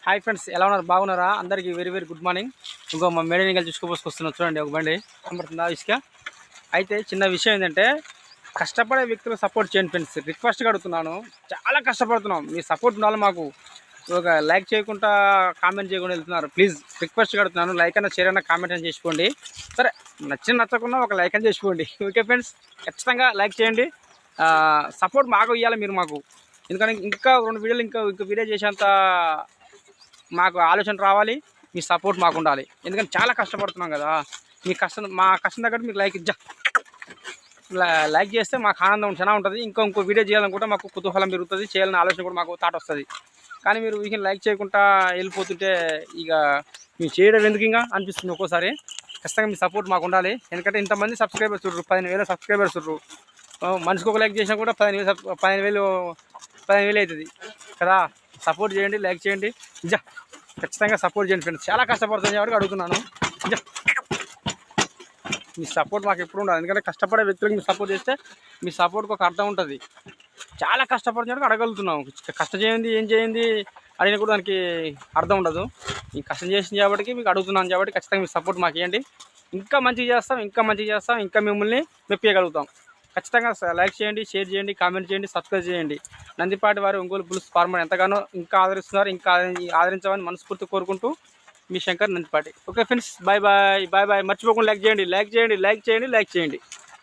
Hi friends, ఎలా ఉన్నారు? బాగున్నారా? అందరికీ వెరీ వెరీ గుడ్ మార్నింగ్. ఇంకో మా మేడని కలిసి చూసుకోపోసుకొస్తున్నాం. చూడండి, ఒక బండి కనబడుతుందా ఇసుక. అయితే చిన్న విషయం ఏంటంటే, కష్టపడే వ్యక్తులకు సపోర్ట్ చేయండి ఫ్రెండ్స్. రిక్వెస్ట్గా అడుగుతున్నాను. చాలా కష్టపడుతున్నాం, మీ సపోర్ట్ ఉండాలి మాకు. ఒక లైక్ చేయకుండా, కామెంట్ చేయకుండా వెళ్తున్నారు. ప్లీజ్ రిక్వెస్ట్గా అడుగుతున్నాను. లైక్ అయినా, షేర్ అయినా, కామెంట్ అయినా చేసుకోండి. సరే, నచ్చకుండా ఒక లైక్ అని చేసుకోండి. ఓకే ఫ్రెండ్స్, ఖచ్చితంగా లైక్ చేయండి. సపోర్ట్ మాకు ఇవ్వాలి మీరు మాకు. ఎందుకంటే ఇంకా 2 వీడియోలు ఇంకా వీడియో చేసేంత మాకు ఆలోచన రావాలి. మీ సపోర్ట్ మాకు ఉండాలి. ఎందుకంటే చాలా కష్టపడుతున్నాం కదా. మీ కష్టం, మా కష్టం దగ్గర మీకు లైక్ చేస్తే మాకు ఆనందం చాలా ఉంటుంది. ఇంకో వీడియో చేయాలనుకుంటే మాకు కుతూహలం పెరుగుతుంది. చేయాలనే ఆలోచన కూడా మాకు థాట్ వస్తుంది. కానీ మీరు వీటిని లైక్ చేయకుండా వెళ్ళిపోతుంటే ఇక మీరు చేయడం ఎందుకు ఇంకా అనిపిస్తుంది ఒక్కోసారి. ఖచ్చితంగా మీ సపోర్ట్ మాకు ఉండాలి. ఎందుకంటే ఇంతమంది సబ్స్క్రైబర్స్ చూడరు, 15,000 సబ్స్క్రైబర్స్ చూడరు. మనిషికి ఒక లైక్ చేసినా కూడా 15,000 అవుతుంది కదా. సపోర్ట్ చేయండి, లైక్ చేయండి. ఖచ్చితంగా సపోర్ట్ చేయండి ఫ్రెండ్స్. చాలా కష్టపడుతుంది కాబట్టి అడుగుతున్నాను. మీ సపోర్ట్ మాకు ఎప్పుడు ఉండాలి. ఎందుకంటే కష్టపడే వ్యక్తులకు మీరు సపోర్ట్ చేస్తే మీ సపోర్ట్కి ఒక అర్థం ఉంటుంది. చాలా కష్టపడుతున్నట్టు అడగలుగుతున్నాం. కష్టం చేయండి, ఏం చేయండి అడిగిన కూడా దానికి అర్థం ఉండదు. ఈ కష్టం చేసింది కాబట్టి మీకు అడుగుతున్నాను కాబట్టి ఖచ్చితంగా మీ సపోర్ట్ మాకు ఇవ్వండి. ఇంకా మంచిగా చేస్తాం, ఇంకా మిమ్మల్ని మెప్పియగలుగుతాం. ఖచ్చితంగా లైక్ చేయండి, షేర్ చేయండి, కామెంట్ చేయండి, సబ్స్క్రైబ్ చేయండి. నందిపాటి వారి ఒంగోలు పులుసు ఫార్మర్ ఎంతగానో ఇంకా ఆదరిస్తున్నారు. ఇంకా ఆదరించాలని మనస్ఫూర్తి కోరుకుంటూ మీ Shankar Nandipati. Okay friends, bye bye. మర్చిపోకుండా లైక్ చేయండి.